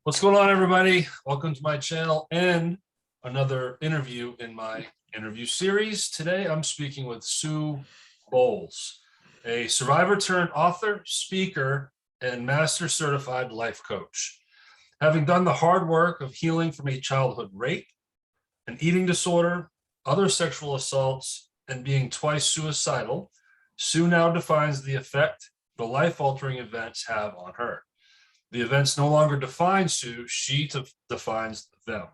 What's going on, everybody? Welcome to my channel and another interview in my interview series. Today, I'm speaking with Sue Bowles, a survivor turned author, speaker, and master certified life coach. Having done the hard work of healing from a childhood rape, an eating disorder, other sexual assaults, and being twice suicidal, Sue now defines the effect the life-altering events have on her. The events no longer define Sue, she defines them.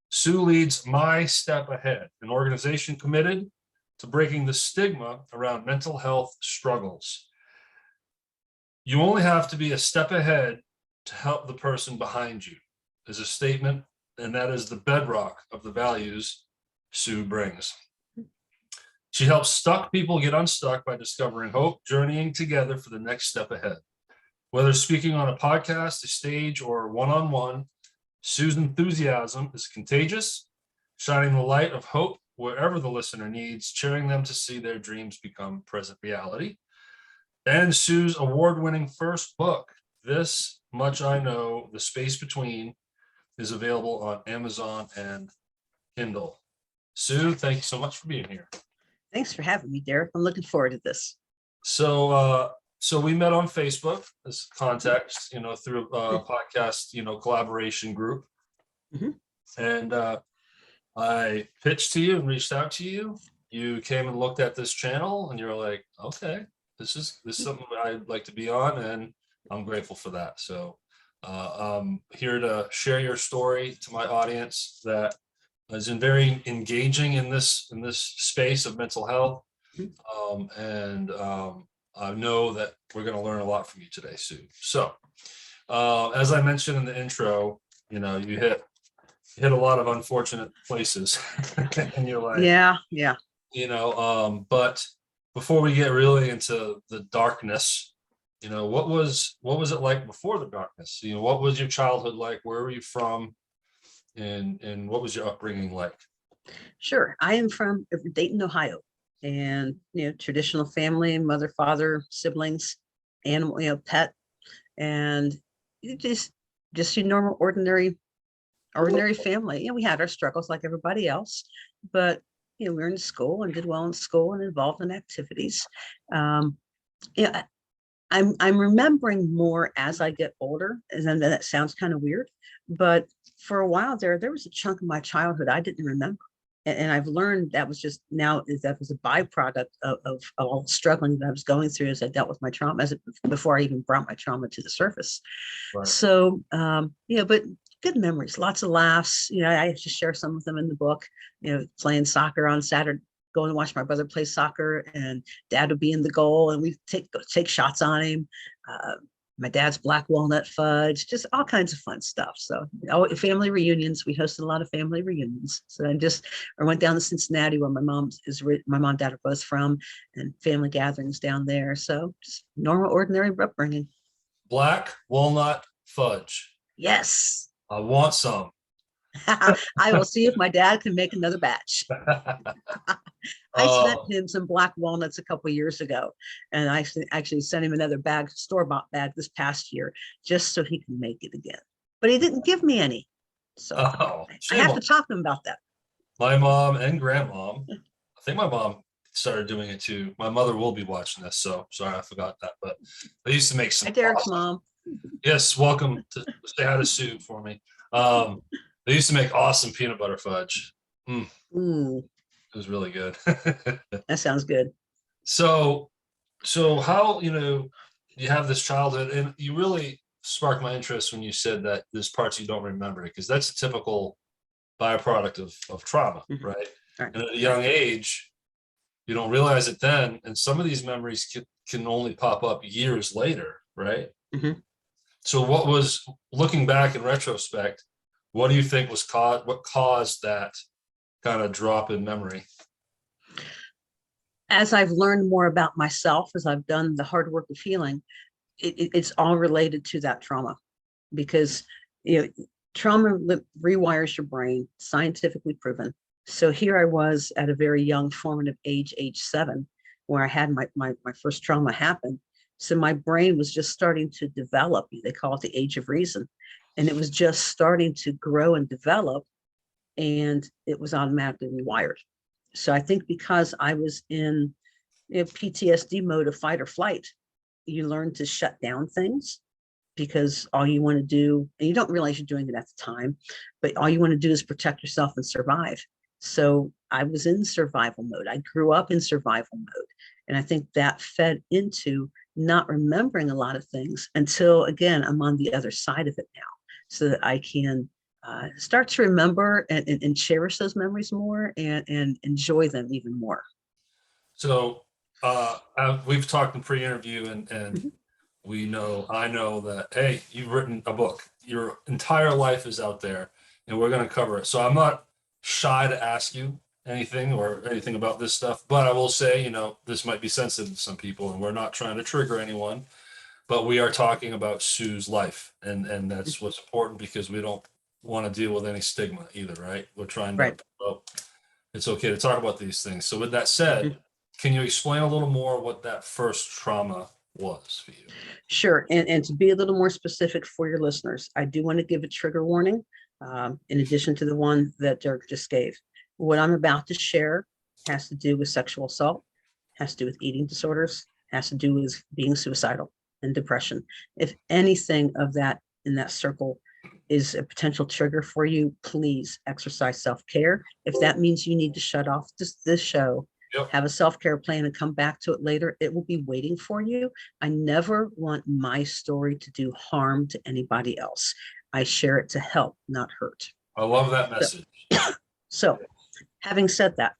Sue leads My Step Ahead, an organization committed to breaking the stigma around mental health struggles. You only have to be a step ahead to help the person behind you, is a statement, and that is the bedrock of the values Sue brings. She helps stuck people get unstuck by discovering hope, journeying together for the next step ahead. Whether speaking on a podcast, a stage, or one-on-one, Sue's enthusiasm is contagious, shining the light of hope wherever the listener needs, cheering them to see their dreams become present reality. And Sue's award-winning first book, This Much I Know, The Space Between, is available on Amazon and Kindle. Sue, thank you so much for being here. Thanks for having me, Derrick. I'm looking forward to this. So we met on Facebook as context, through a podcast, collaboration group. Mhm. And I pitched to you and reached out to you. You came and looked at this channel and you're like, okay, this is something I'd like to be on, and I'm grateful for that. So I'm here to share your story to my audience that is very engaging in this space of mental health. I know that we're going to learn a lot from you today, Sue. So as I mentioned in the intro, you hit a lot of unfortunate places and you're like, yeah. But before we get really into the darkness, what was it like before the darkness? What was your childhood like? Where were you from? And what was your upbringing like? Sure. I am from Dayton, Ohio, and traditional family, mother, father, siblings, animal, pet, and just your normal, ordinary family. We had our struggles like everybody else, but we were in school and did well in school and involved in activities. I'm remembering more as I get older, and then that sounds kind of weird, but for a while there was a chunk of my childhood I didn't remember. And I've learned that was just that was a byproduct of all the struggling that I was going through as I dealt with my trauma, before I even brought my trauma to the surface. Right. So, but good memories, lots of laughs. I just share some of them in the book, playing soccer on Saturday, going to watch my brother play soccer, and dad would be in the goal and we take shots on him. My dad's black walnut fudge, just all kinds of fun stuff. So family reunions, we hosted a lot of family reunions. So I went down to Cincinnati, where my mom and dad are both from, and family gatherings down there. So just normal, ordinary upbringing. Black walnut fudge. Yes. I want some. I will see if my dad can make another batch. I sent him some black walnuts a couple of years ago, and I actually sent him another bag, store-bought bag, this past year, just so he can make it again. But he didn't give me any, so I have to talk to him about that. My mom and grandmom, I think my mom started doing it too. My mother will be watching this, so sorry I forgot that. But they used to make some. Hi, Derrick's mom. Yes, welcome to say hi to Sue for me. They used to make awesome peanut butter fudge. Ooh. It was really good. That sounds good. So how, you have this childhood, and you really sparked my interest when you said that there's parts you don't remember, because that's a typical byproduct of trauma, right? Right. And at a young age, you don't realize it then, and some of these memories can only pop up years later, right? Mm-hmm. So what was, looking back in retrospect, what do you think was what caused that kind of drop in memory? As I've learned more about myself, as I've done the hard work of healing, it's all related to that trauma, because trauma rewires your brain, scientifically proven. So here I was at a very young formative age 7, where I had my first trauma happen, So my brain was just starting to develop. They call it the age of reason. And it was just starting to grow and develop, and it was automatically rewired. So I think because I was in PTSD mode of fight or flight, you learn to shut down things because all you want to do, and you don't realize you're doing it at the time, but all you want to do is protect yourself and survive. So I was in survival mode. I grew up in survival mode. And I think that fed into not remembering a lot of things until, again, I'm on the other side of it now, so that I can start to remember and cherish those memories more, and enjoy them even more. So we've talked in pre-interview, and Mhm. I know that, hey, you've written a book. Your entire life is out there, and we're going to cover it. So I'm not shy to ask you anything about this stuff, but I will say, this might be sensitive to some people, and we're not trying to trigger anyone, but we are talking about Sue's life, and that's what's important, because we don't want to deal with any stigma either, right? We're trying to, Right. well, it's okay to talk about these things. So with that said, Mhm. can you explain a little more what that first trauma was for you? Sure. And to be a little more specific for your listeners, I do want to give a trigger warning, in addition to the one that Derrick just gave. What I'm about to share has to do with sexual assault, has to do with eating disorders, has to do with being suicidal and depression. If anything of that in that circle is a potential trigger for you, please exercise self-care. If that means you need to shut off this show, Yep. have a self-care plan and come back to it later, it will be waiting for you. I never want my story to do harm to anybody else. I share it to help, not hurt. I love that So, message. so having said that,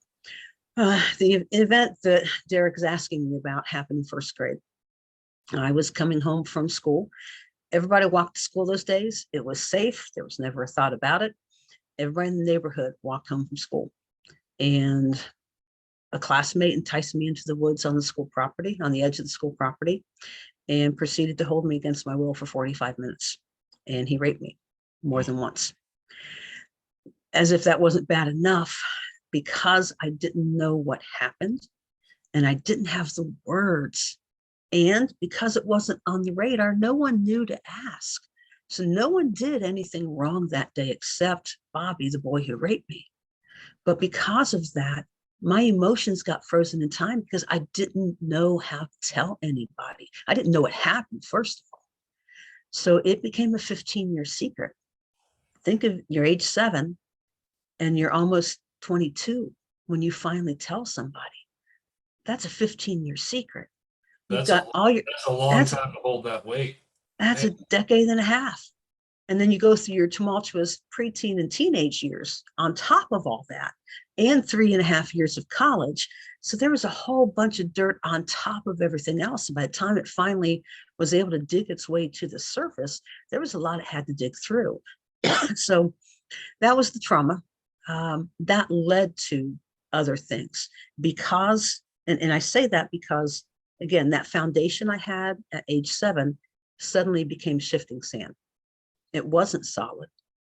the event that Derrick is asking me about happened in first grade. I was coming home from school. Everybody walked to school those days. It was safe. There was never a thought about it. Everybody in the neighborhood walked home from school. And a classmate enticed me into the woods on the school property, on the edge of the school property, and proceeded to hold me against my will for 45 minutes. And he raped me more than once. As if that wasn't bad enough, because I didn't know what happened and I didn't have the words, and because it wasn't on the radar, no one knew to ask. So no one did anything wrong that day except Bobby, the boy who raped me. But because of that, my emotions got frozen in time because I didn't know how to tell anybody. I didn't know what happened, first of all. So it became a 15-year secret. Think of your age 7 and you're almost 22 when you finally tell somebody. That's a 15-year secret. You've That's a got all your, that's a long that's time to hold that weight. that's Man, a decade and a half. And then you go through your tumultuous preteen and teenage years on top of all that, and 3.5 years of college. So there was a whole bunch of dirt on top of everything else. And by the time it finally was able to dig its way to the surface, there was a lot it had to dig through. So that was the trauma. That led to other things because, and I say that because, again, that foundation I had at age 7 suddenly became shifting sand. It wasn't solid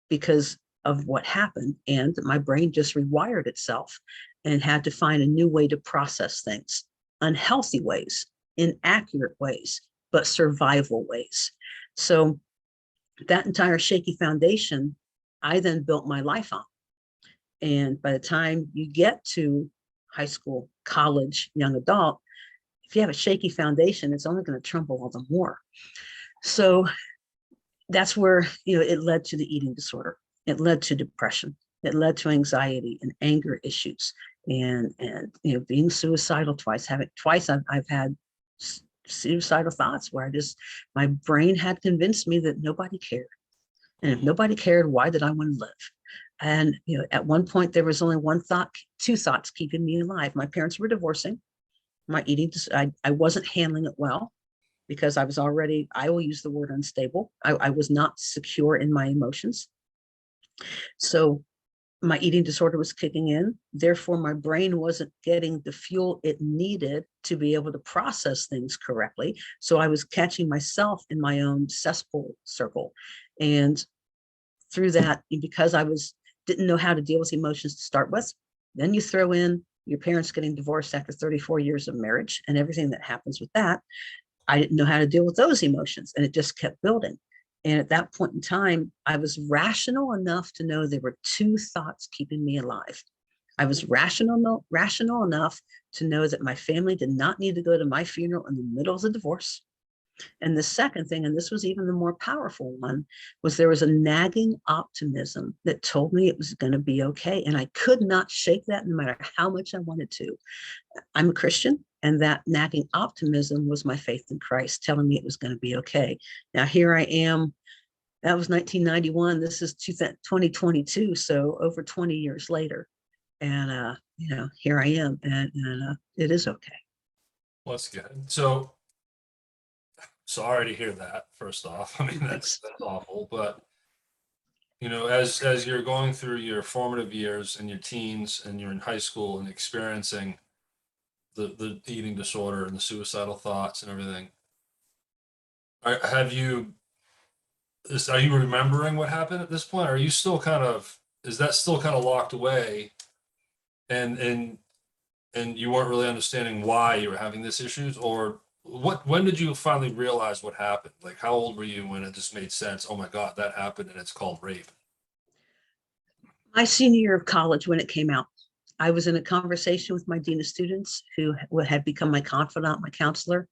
because of what happened, and my brain just rewired itself and had to find a new way to process things, unhealthy ways, inaccurate ways, but survival ways. So that entire shaky foundation, I then built my life on. And by the time you get to high school, college, young adult, if you have a shaky foundation, it's only going to tremble all the more. So that's where, it led to the eating disorder. It led to depression. It led to anxiety and anger issues, and being suicidal twice. I've had suicidal thoughts where my brain had convinced me that nobody cared, and if nobody cared, why did I want to live? And at one point there was only two thoughts keeping me alive. My parents were divorcing. My eating, I wasn't handling it well because I will use the word unstable. I was not secure in my emotions. So my eating disorder was kicking in. Therefore, my brain wasn't getting the fuel it needed to be able to process things correctly. So I was catching myself in my own cesspool circle. And through that, because didn't know how to deal with emotions to start with, then you throw in your parents getting divorced after 34 years of marriage and everything that happens with that. I didn't know how to deal with those emotions, and it just kept building. And at that point in time, I was rational enough to know there were two thoughts keeping me alive. I was rational enough to know that my family did not need to go to my funeral in the middle of the divorce. And the second thing, and this was even the more powerful one, was there was a nagging optimism that told me it was going to be okay. And I could not shake that no matter how much I wanted to. I'm a Christian, and that nagging optimism was my faith in Christ telling me it was going to be okay. Now, here I am. That was 1991. This is 2022. So over 20 years later. And, here I am, and it is okay. Well, that's good. So sorry to hear that, first off. I mean, Thanks. that's awful. But as you're going through your formative years and your teens and you're in high school and experiencing the eating disorder and the suicidal thoughts and everything, are you remembering what happened at this point? Are you still is that still kind of locked away, and you weren't really understanding why you were having these issues? Or when did you finally realize what happened? Like, how old were you when it just made sense? Oh my God, that happened, and it's called rape. My senior year of college, when it came out, I was in a conversation with my dean of students, who had become my confidant, my counselor,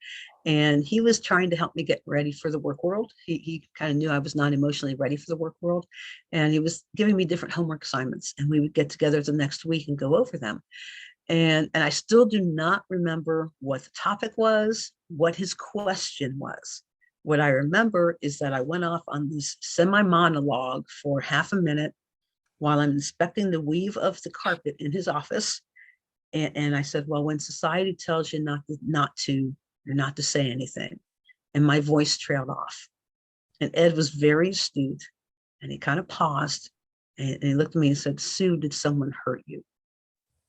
and he was trying to help me get ready for the work world. He kind of knew I was not emotionally ready for the work world, and he was giving me different homework assignments, and we would get together the next week and go over them. And I still do not remember what the topic was, what his question was. What I remember is that I went off on this semi monologue for half a minute while I'm inspecting the weave of the carpet in his office. And I said, well, when society tells you not to say anything. And my voice trailed off. And Ed was very astute, and he kind of paused, and he looked at me and said, Sue, did someone hurt you?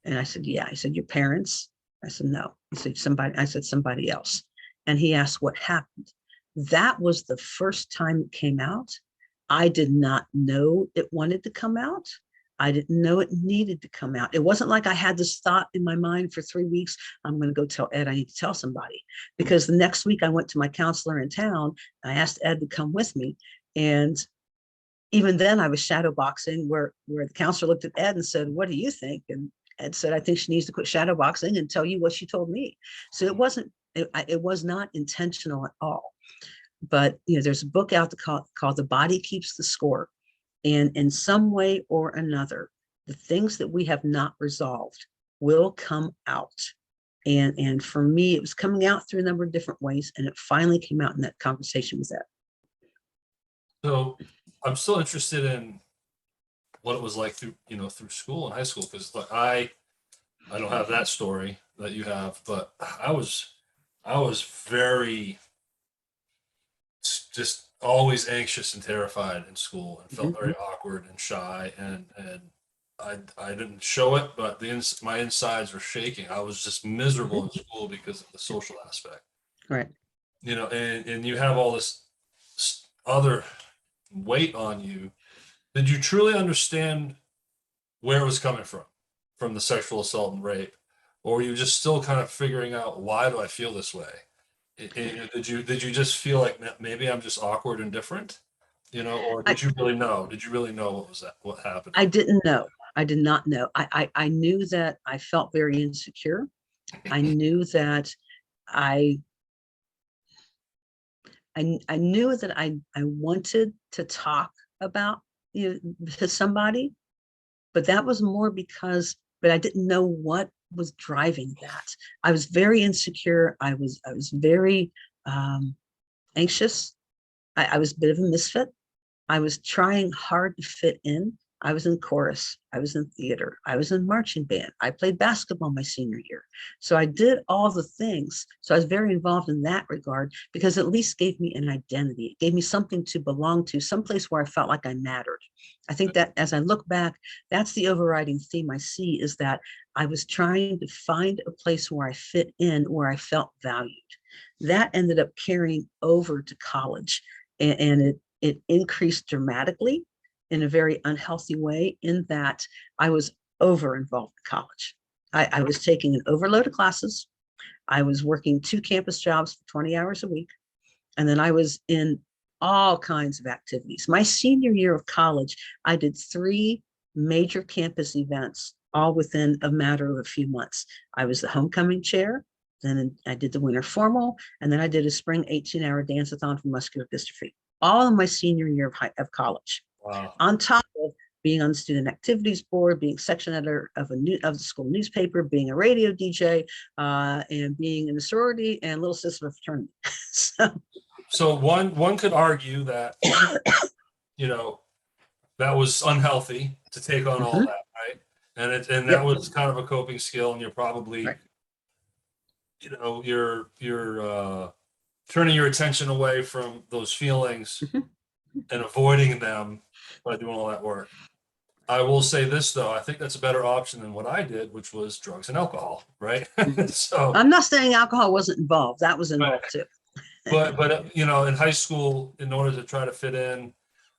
And I said, yeah. He said, your parents? I said, no. He said, somebody. I said, somebody else. And he asked what happened. That was the first time it came out. I did not know it wanted to come out. I didn't know it needed to come out. It wasn't like I had this thought in my mind for 3 weeks, I'm going to go tell Ed I need to tell somebody. Because the next week I went to my counselor in town. I asked Ed to come with me. And even then I was shadow boxing, where the counselor looked at Ed and said, what do you think? And Ed said, I think she needs to quit shadow boxing and tell you what she told me. So it was not intentional at all. But there's a book out called The Body Keeps the Score. And in some way or another, the things that we have not resolved will come out. And for me, it was coming out through a number of different ways. And it finally came out in that conversation with Ed. So I'm still interested in what it was like through school and high school, because I don't have that story that you have, but I was very just always anxious and terrified in school, and felt very awkward and shy, and I didn't show it, but my insides were shaking. I was just miserable in school because of the social aspect. Right. And you have all this other weight on you. Did you truly understand where it was coming from the sexual assault and rape, or were you just still kind of figuring out, why do I feel this way? Did you just feel like maybe I'm just awkward and different, or did you really know? Did you really know what happened? I didn't know. I did not know. I knew that I felt very insecure. I knew that I knew that I wanted to talk about to somebody, but that was more but I didn't know what was driving that. I was very insecure. I was very anxious. I was a bit of a misfit. I was trying hard to fit in. I was in chorus. I was in theater. I was in marching band. I played basketball my senior year. So I did all the things. So I was very involved in that regard, because it at least gave me an identity. It gave me something to belong to, someplace where I felt like I mattered. I think that as I look back, that's the overriding theme I see, is that I was trying to find a place where I fit in, where I felt valued. That ended up carrying over to college, and it increased dramatically in a very unhealthy way, in that I was over involved in college. I was taking an overload of classes. I was working 2 campus jobs for 20 hours a week. And then I was in all kinds of activities. My senior year of college, I did 3 major campus events, all within a matter of a few months. I was the homecoming chair, then I did the winter formal, and then I did a spring 18-hour dance-a-thon for muscular dystrophy, all in my senior year of college. Wow. On top of being on the student activities board, being section editor of the school newspaper, being a radio DJ, and being in a sorority and little sister of a fraternity. So one could argue that, you know, that was unhealthy to take on all Mhm. that, right? And that Yep. was kind of a coping skill, and you're probably, Right. you know, you're turning your attention away from those feelings Mhm. and avoiding them by doing all that work. I will say this though, I think that's a better option than what I did, which was drugs and alcohol, right? So, I'm not saying alcohol wasn't involved. That was but involved too. you know, in high school, in order to try to fit in,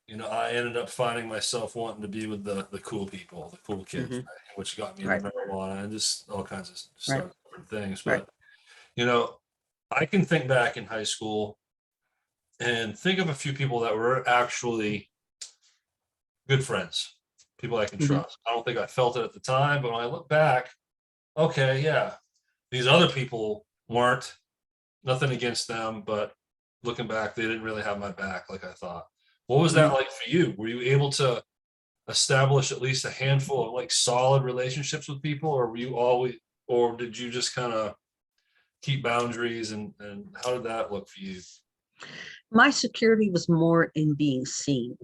you know, I ended up finding myself wanting to be with the cool people, the cool kids, Mhm. right? Which got me into Right. marijuana and just all kinds of Right. stuff, different things. Right. But you know, I can think back in high school and think of a few people that were actually good friends, people I can Mhm. trust. I don't think I felt it at the time, but when I look back, okay, yeah, these other people weren't, nothing against them, but looking back, they didn't really have my back like I thought. What was that Mhm. like for you? Were you able to establish at least a handful of like solid relationships with people, or were you always, or did you just kind of keep boundaries, and how did that look for you? My security was more in being seen.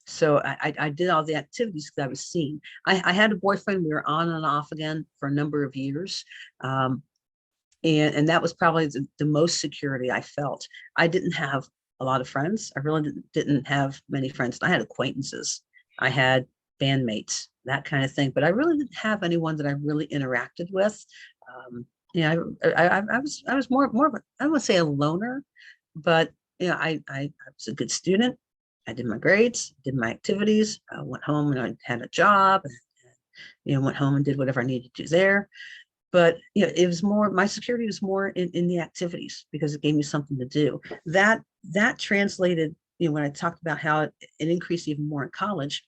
So I did all the activities because I was seen. I had a boyfriend. We were on and off again for a number of years. Um, and that was probably the most security I felt. I didn't have a lot of friends. I really didn't have many friends. I had acquaintances. I had bandmates, that kind of thing. But I really didn't have anyone that I really interacted with. Um, yeah, I was more of a, I don't want to say a loner, but I was a good student. I did my grades, did my activities. I went home and I had a job. And, went home and did whatever I needed to do there. But it was more, my security was more in the activities because it gave me something to do. That translated, when I talked about how it increased even more in college,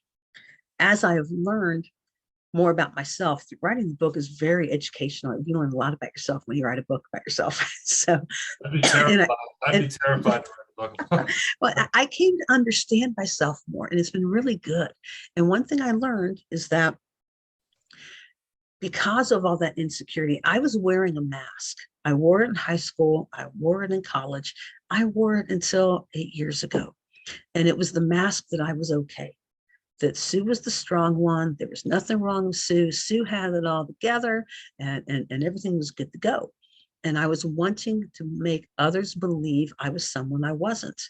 as I have learned more about myself. Writing the book is very educational. You learn a lot about yourself when you write a book about yourself. So, I'd be and terrified. I'd be and terrified to write a book. well, I came to understand myself more, and it's been really good. And one thing I learned is that because of all that insecurity, I was wearing a mask. I wore it in high school. I wore it in college. I wore it until 8 years ago. And it was the mask that I was okay, that Sue was the strong one. There was nothing wrong with Sue. Sue had it all together, and everything was good to go. And I was wanting to make others believe I was someone I wasn't.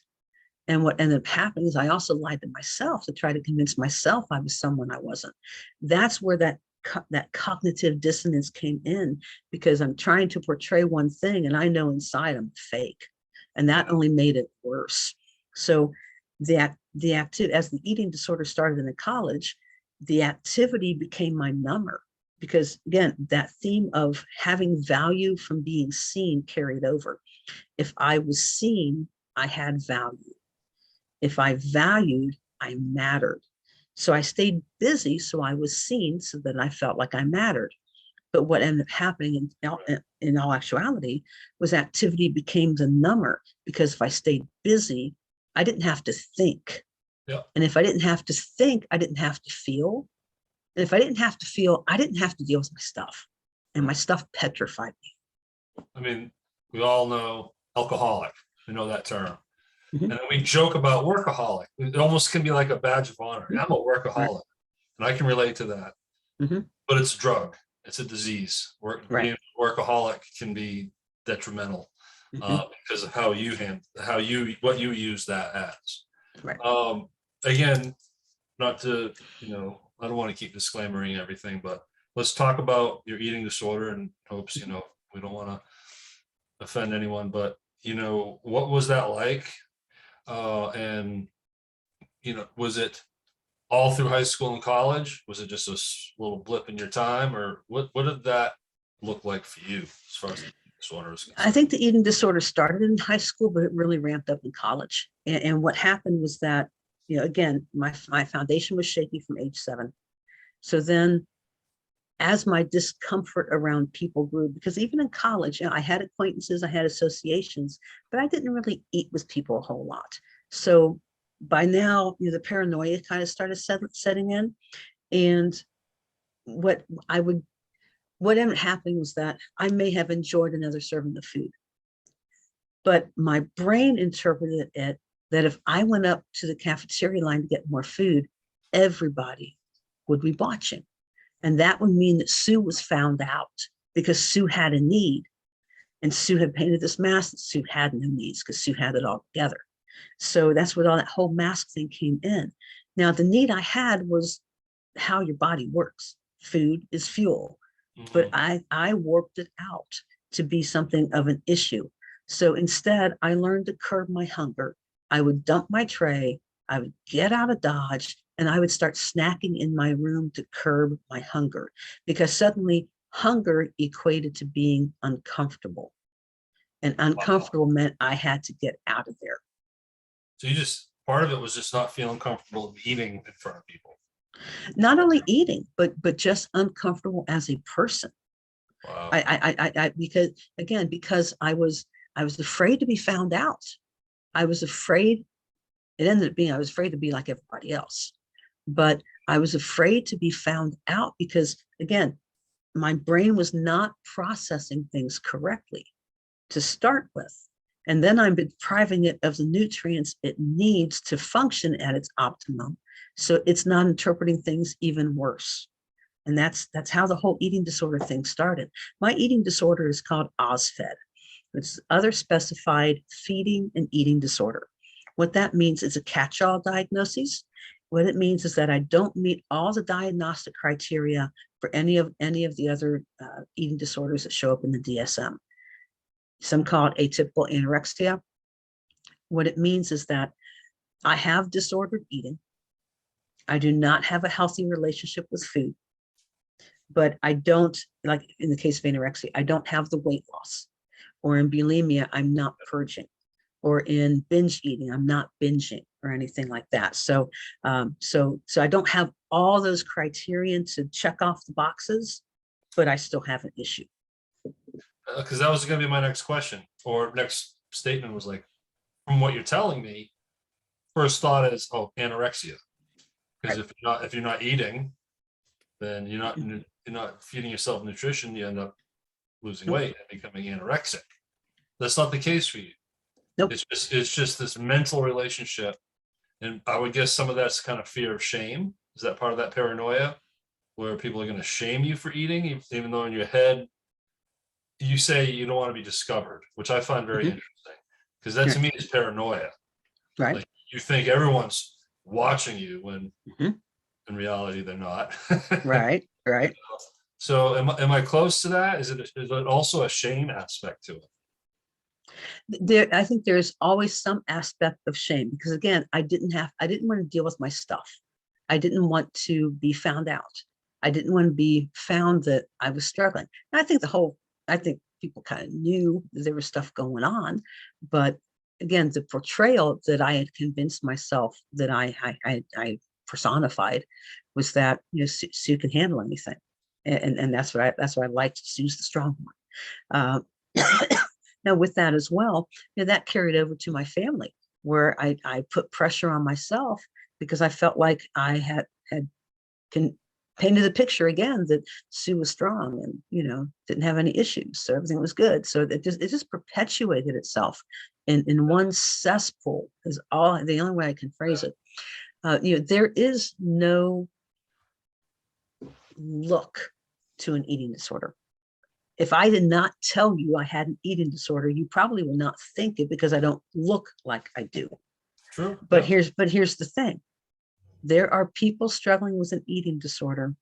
And what ended up happening is I also lied to myself to try to convince myself I was someone I wasn't. That's where that cognitive dissonance came in, because I'm trying to portray one thing and I know inside I'm fake. And that only made it worse. So the activity, as the eating disorder started in the college, the activity became my number, because again, that theme of having value from being seen carried over. If I was seen, I had value. If I valued, I mattered. So I stayed busy so I was seen, so that I felt like I mattered. But what ended up happening in all actuality was activity became the number, because if I stayed busy, I didn't have to think. Yeah. And if I didn't have to think, I didn't have to feel. And if I didn't have to feel, I didn't have to deal with my stuff. And my stuff petrified I mean, we all know alcoholic. We know that term. me. And then we joke about workaholic. It almost can be like a badge of honor. Mhm. I'm a Right. workaholic, and I can relate to that. Hmm. But it's a drug. It's a disease. Right. Being a workaholic can be detrimental Hmm. because of how you what you use that as. Right. Um, Again, not to, I don't want to keep disclaimering everything, but let's talk about your eating disorder and hopes, we don't want to offend anyone, but what was that like? And was it all through high school and college? Was it just a little blip in your time, or what did that look like for you as far as disorder is I concerned? think the eating disorder started in high school, but it really ramped up in college. And what happened was that, again, my foundation was shaky from age 7. So then as my discomfort around people grew, because even in college, I had acquaintances, I had associations, but I didn't really eat with people a whole lot. So by now, the paranoia kind of started setting in. And what I would, what ended up happening was that I may have enjoyed another serving of food, but my brain interpreted it that if I went up to the cafeteria line to get more food, everybody would be watching. And that would mean that Sue was found out because Sue had a need. And Sue had painted this mask that Sue had no needs because Sue had it all together. So that's what all that whole mask thing came in. Now, the need I had was how your body works. Food is fuel. But Mhm. I warped it out to be something of an issue. So instead, I learned to curb my hunger. I would dump my tray, I would get out of Dodge, and I would start snacking in my room to curb my hunger because suddenly hunger equated to being uncomfortable. And Wow. uncomfortable meant I had to get out of there. So you just, part of it was just not feeling comfortable eating in front of people. Not only eating, but just uncomfortable as a person. Wow. Because again, because I was afraid to be found out. I was afraid, it ended up being, I was afraid to be like everybody else. But I was afraid to be found out because, again, my brain was not processing things correctly to start with. And then I'm depriving it of the nutrients it needs to function at its optimum. So it's not interpreting things even worse. And that's how the whole eating disorder thing started. My eating disorder is called OSFED. It's other specified feeding and eating disorder. What that means is a catch-all diagnosis. What it means is that I don't meet all the diagnostic criteria for any of the other eating disorders that show up in the DSM. Some call it atypical anorexia. What it means is that I have disordered eating. I do not have a healthy relationship with food, but I don't, like in the case of anorexia, I don't have the weight loss. Or in bulimia, I'm not purging. Or in binge eating, I'm not binging or anything like that. So I don't have all those criterion to check off the boxes, but I still have an issue. Because that was going to be my next question or next statement was like, from what you're telling me, first thought is, oh, anorexia. Because Right. if you're not eating, then you're not feeding yourself nutrition. You end up losing Nope. weight and becoming anorexic. That's not the case for you. Nope. It's just this mental relationship, and I would guess some of that's kind of fear of shame. Is that part of that paranoia, where people are going to shame you for eating, even though in your head you say you don't want to be discovered, which I find very Mhm. interesting because that to Right. me is paranoia. Right. Like you think everyone's watching you when Mhm. in reality they're not. Right. Right. So am I close to that? Is it also a shame aspect to it? I think there's always some aspect of shame because again, I didn't want to deal with my stuff. I didn't want to be found out. I didn't want to be found that I was struggling. And I think people kind of knew that there was stuff going on, but again, the portrayal that I had convinced myself that I personified was that Sue can handle anything, and that's what I liked. Sue's the strong one. Now, with that as well, that carried over to my family, where I put pressure on myself because I felt like I had can painted the picture again that Sue was strong and didn't have any issues, so everything was good. So it just perpetuated itself in one cesspool is all the only way I can phrase it. There is no look to an eating disorder. If I did not tell you I had an eating disorder, you probably will not think it because I don't look like I do. True. But Yeah. here's the thing. There are people struggling with an eating disorder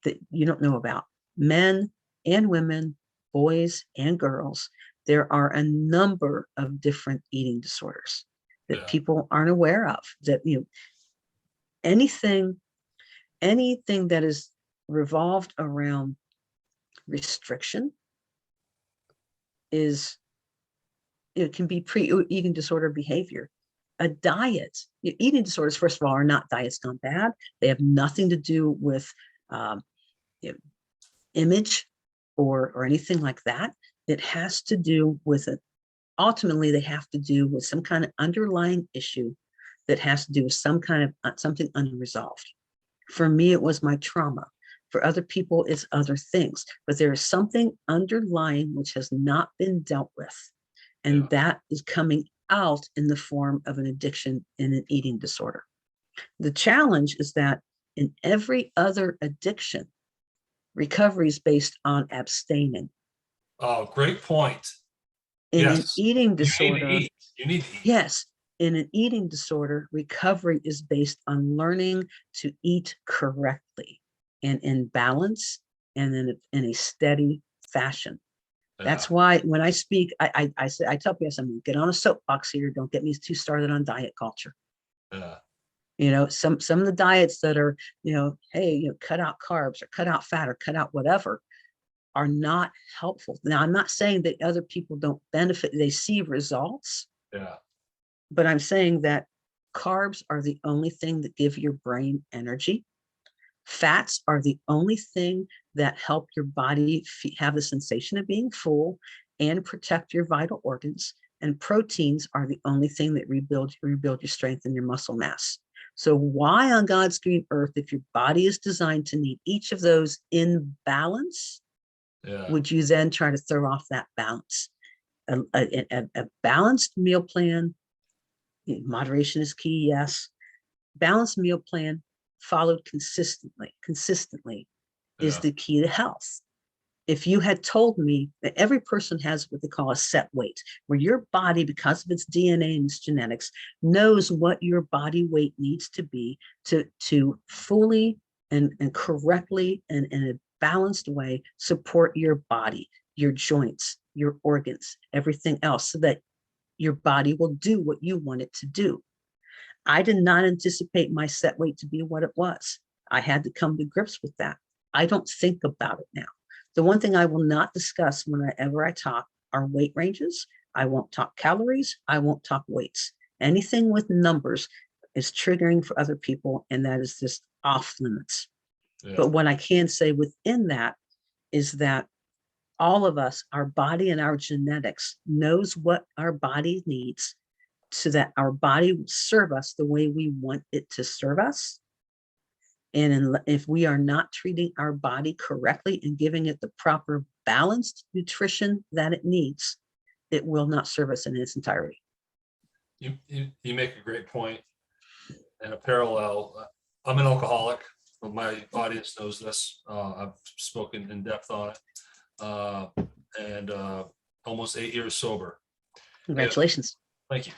that you don't know about. Men and women, boys and girls. There are a number of different eating disorders that Yeah. people aren't aware of. That anything that is revolved around restriction, is, it can be pre-eating disorder behavior. A diet, eating disorders, first of all, are not diets gone bad. They have nothing to do with you know, image or anything like that. It has to do with it. Ultimately, they have to do with some kind of underlying issue that has to do with some kind of something unresolved. For me, it was my trauma. For other people, it's other things. But there is something underlying which has not been dealt with. And that is coming out in the form of an addiction and an eating disorder. The challenge is that in every other addiction, recovery is based on abstaining. Oh, great point. In an Yes. eating You need to disorder, eat. You need to eat. yes, in an eating disorder, recovery is based on learning to eat correctly and in balance and in a steady fashion. That's why when I speak, I say, I tell people, I'm going to get on a soapbox here. Don't get me too started on diet culture. You know, some of the diets that are, you know, hey, you know, cut out carbs or cut out fat or cut out whatever are not helpful. Now, I'm not saying that other people don't benefit. They see results. Yeah. But I'm saying that carbs are the only thing that give your brain energy. Fats are the only thing that help your body have the sensation of being full and protect your vital organs. And proteins are the only thing that rebuild your strength and your muscle mass. So why on God's green earth, if your body is designed to need each of those in balance, would you then try to throw off that balance? A balanced meal plan, moderation is key, yes. Balanced meal plan followed consistently is the key to health. If you had told me that every person has what they call a set weight, where your body, because of its DNA and its genetics, knows what your body weight needs to be to fully and correctly and in a balanced way support your body, your joints, your organs, everything else, so that your body will do what you want it to do. I did not anticipate my set weight to be what it was. I had to come to grips with that. I don't think about it now. The one thing I will not discuss whenever I talk are weight ranges. I won't talk calories. I won't talk weights. Anything with numbers is triggering for other people, and that is just off limits. But what I can say within that is that all of us, our body and our genetics knows what our body needs so that our body will serve us the way we want it to serve us. And if we are not treating our body correctly and giving it the proper balanced nutrition that it needs, it will not serve us in its entirety. You make a great point. And a parallel, I'm an alcoholic. My audience knows this. I've spoken in depth on it. And almost 8 years sober. Congratulations. Thank you.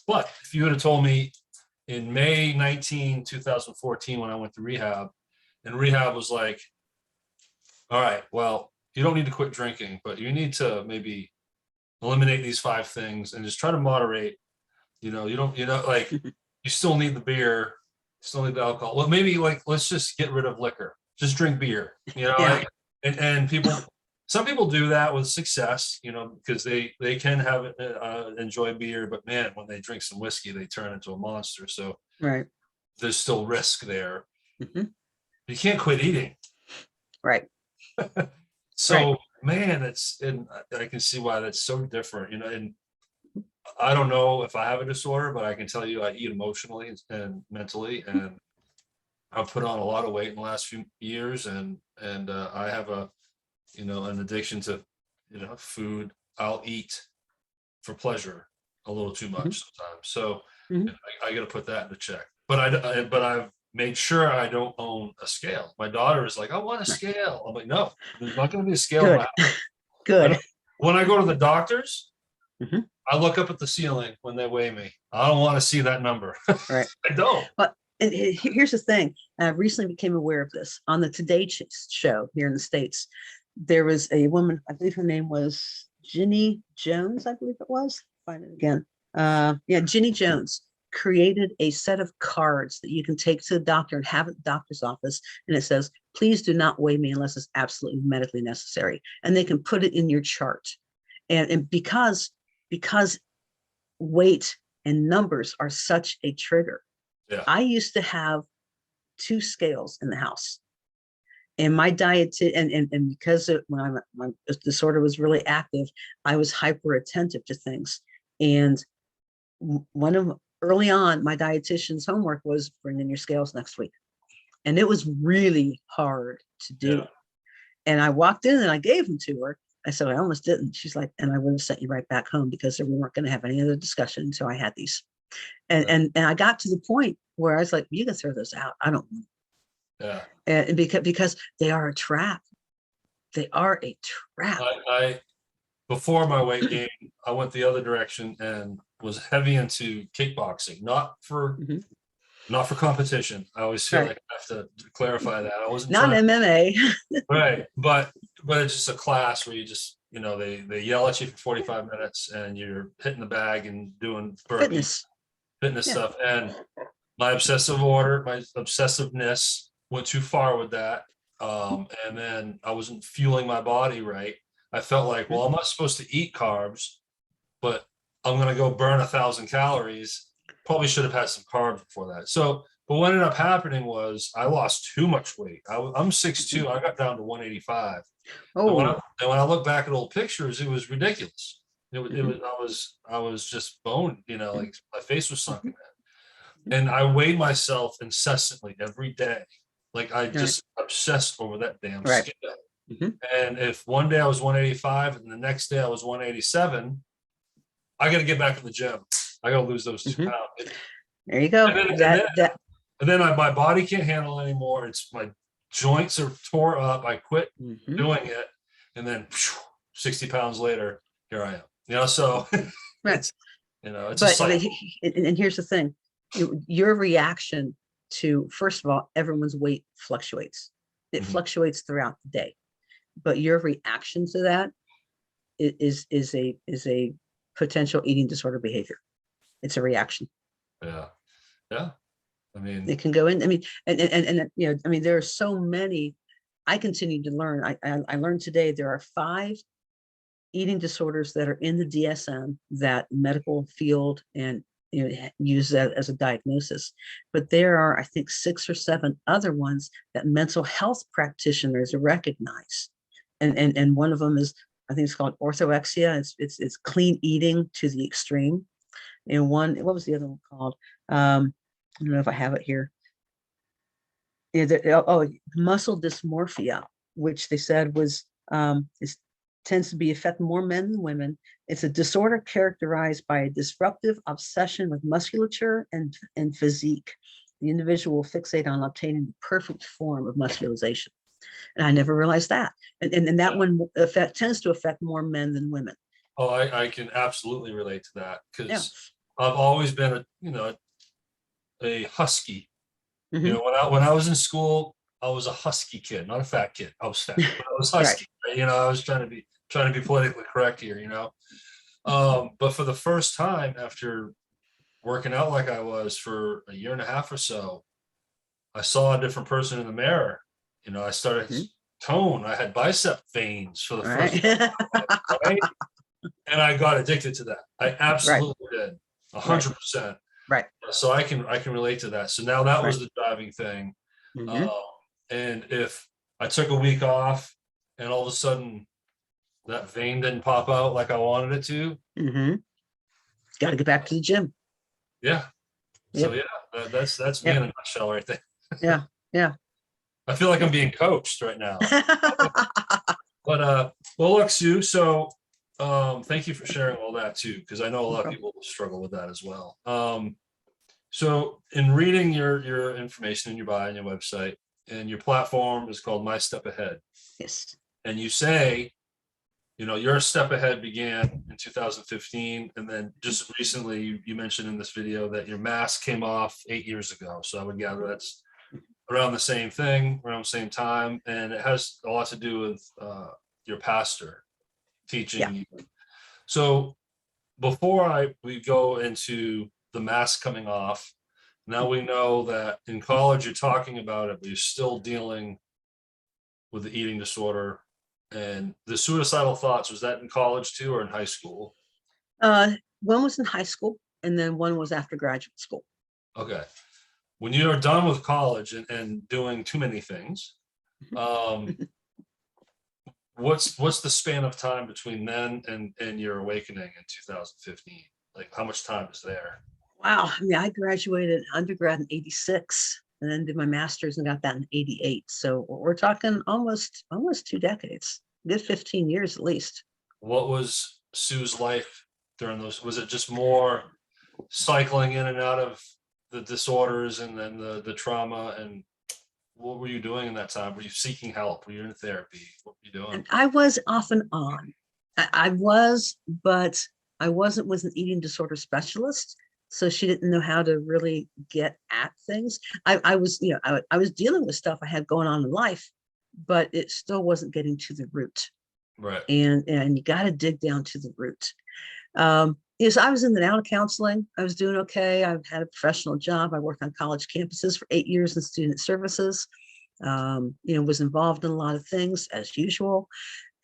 But if you would have told me in May 19, 2014, when I went to rehab, and rehab was like, all right, well, you don't need to quit drinking, but you need to maybe eliminate these 5 things and just try to moderate. You know, like you still need the beer, still need the alcohol. Well, maybe like, let's just get rid of liquor. Just drink beer, you know, like, and people, some people do that with success, you know, because they can have enjoy beer, but man, when they drink some whiskey, they turn into a monster. So there's still risk there. You can't quit eating. So man, and I can see why that's so different, you know. And I don't know if I have a disorder, but I can tell you I eat emotionally and mentally, and I've put on a lot of weight in the last few years, and I have an addiction to, food. I'll eat for pleasure a little too much sometimes. So I got to put that into check. But I've made sure I don't own a scale. My daughter is like, I want a scale. I'm like, no, there's not going to be a scale. Good. When I go to the doctors, I look up at the ceiling when they weigh me. I don't want to see that number. I don't. But here's the thing. I recently became aware of this on the Today show here in the States. There was a woman, I believe her name was Ginny Jones, I believe it was. Find it again. Ginny Jones created a set of cards that you can take to the doctor and have at the doctor's office. And it says, please do not weigh me unless it's absolutely medically necessary. And they can put it in your chart. And because weight and numbers are such a trigger. Yeah. I used to have 2 scales in the house. And my diet, and because when my disorder was really active, I was hyper attentive to things. And one of early on, my dietitian's homework was bring in your scales next week. And it was really hard to do. Yeah. And I walked in and I gave them to her. I said, I almost didn't. She's like, and I would have sent you right back home because we weren't going to have any other discussion until I had these. And I got to the point where I was like, you can throw those out. I don't want Yeah. them. And because they are a trap. They are a trap. I before my weight gain, I went the other direction and was heavy into kickboxing, not for competition. I always feel like I have to clarify that. I wasn't not trying, MMA. right, but it's just a class where you just, they yell at you for 45 minutes and you're hitting the bag and doing burpees, fitness Yeah. stuff. And my obsessiveness went too far with that. And then I wasn't fueling my body right. I felt like, well, I'm not supposed to eat carbs, but I'm going to go burn 1,000 calories. Probably should have had some carbs before that. So, but what ended up happening was I lost too much weight. I'm 6'2". I got down to 185. And when I look back at old pictures, it was ridiculous. It was I was just boned, like my face was sunken in. And I weighed myself incessantly every day. Like I just obsessed over that damn scale. And if one day I was 185 and the next day I was 187, I got to get back to the gym. I got to lose those 2 pounds. There you go. And then my body can't handle anymore. It's my joints are tore up. I quit doing it. And then 60 pounds later, here I am. So it's a cycle. And here's the thing. Your reaction to, first of all, everyone's weight fluctuates. It fluctuates throughout the day. But your reaction to that is a potential eating disorder behavior. It's a reaction. Yeah. I mean, it can go in. I mean, and there are so many. I continue to learn. I learned today there are 5 eating disorders that are in the DSM that medical field and use that as a diagnosis. But there are, I think, 6 or 7 other ones that mental health practitioners recognize. And one of them is, I think it's called orthorexia. It's clean eating to the extreme. And what was the other one called? I don't know if I have it here. Muscle dysmorphia, which they said was tends to affect more men than women. It's a disorder characterized by a disruptive obsession with musculature and physique. The individual will fixate on obtaining the perfect form of muscularization. And I never realized that. And that one tends to affect more men than women. Oh, I can absolutely relate to that because I've always been a husky. When I was in school, I was a husky kid, not a fat kid. I was fat, but I was husky. Right? I was trying to be politically correct here. But for the first time after working out like I was for a year and a half or so, I saw a different person in the mirror. I started tone. I had bicep veins for the first time, right? And I got addicted to that. I absolutely did, 100%. Right. So I can relate to that. So now that was the driving thing. And if I took a week off and all of a sudden that vein didn't pop out like I wanted it to, got to get back to the gym. Yeah. So that's me in a nutshell right there. Yeah. I feel like I'm being coached right now. But well, look, Sue. So thank you for sharing all that too, because I know a lot of people struggle with that as well. So in reading your information in your bio and your website, and your platform is called My Step Ahead. Yes. And you say, your step ahead began in 2015, and then just recently you mentioned in this video that your mask came off 8 years ago. So I would gather that's around the same thing, around the same time, and it has a lot to do with your pastor teaching you. So before we go into the mask coming off, now we know that in college you're talking about it, but you're still dealing with the eating disorder And the suicidal thoughts, was that in college too or in high school? One was in high school, and then one was after graduate school. Okay. When you're done with college and doing too many things, um, what's the span of time between then and your awakening in 2015? Like how much time is there? Wow. I mean, I graduated undergrad in 86 and then did my master's and got that in 88. So we're talking almost 2 decades, good 15 years at least. What was Sue's life during those? Was it just more cycling in and out of the disorders and then the trauma? And what were you doing in that time? Were you seeking help? Were you in therapy? What were you doing? And I was off and on. I was, but I wasn't with an eating disorder specialist. So she didn't know how to really get at things. I was, I was dealing with stuff I had going on in life, but it still wasn't getting to the root. Right. And you got to dig down to the root. Yes, I was in and out of counseling. I was doing okay. I've had a professional job. I worked on college campuses for 8 years in student services. Was involved in a lot of things as usual,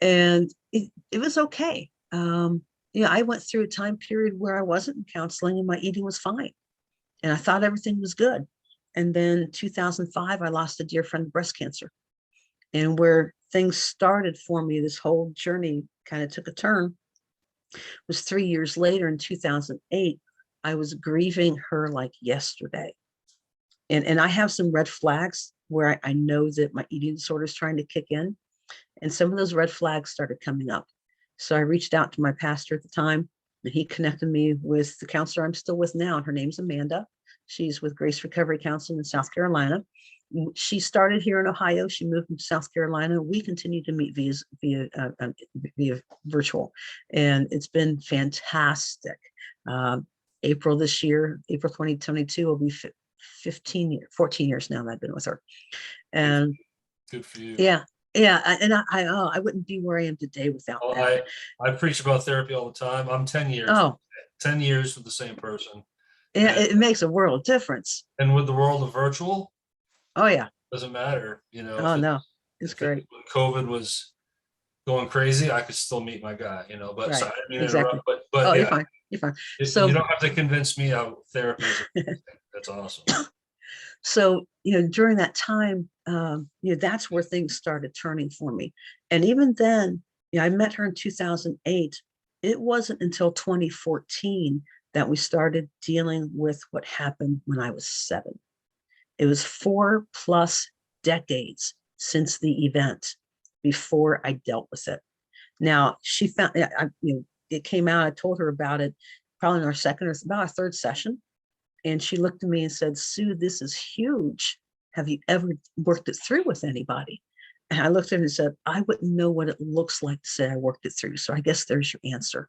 and it was okay. I went through a time period where I wasn't in counseling and my eating was fine, and I thought everything was good. And then 2005, I lost a dear friend to breast cancer, and where things started for me, this whole journey kind of took a turn. Was 3 years later in 2008. I was grieving her like yesterday. And I have some red flags where I know that my eating disorder is trying to kick in. And some of those red flags started coming up. So I reached out to my pastor at the time, and he connected me with the counselor I'm still with now. And her name's Amanda. She's with Grace Recovery Counseling in South Carolina. She started here in Ohio. She moved to South Carolina. We continue to meet via virtual, and it's been fantastic. April this year, April 2022, will be 14 years now that I've been with her. And Good for you. yeah, and I wouldn't be where I am today without Oh, that. I preach about therapy all the time. I'm 10 years. Oh, 10 years with the same person. yeah, it makes a world of difference. And with the world of virtual, Oh yeah. doesn't matter. Oh no, it's great. When COVID was going crazy, I could still meet my guy, but Right. so I didn't mean to Exactly. interrupt, Oh, but you're yeah, fine. You're fine. you So don't have to convince me how therapy is. That's awesome. so during that time, that's where things started turning for me. And even then, I met her in 2008. It wasn't until 2014 that we started dealing with what happened when I was 7. It was 4+ decades since the event before I dealt with it. Now she found, it came out. I told her about it probably in our second or about our third session. And she looked at me and said, Sue, this is huge. Have you ever worked it through with anybody? And I looked at her and said, I wouldn't know what it looks like to say I worked it through. So I guess there's your answer.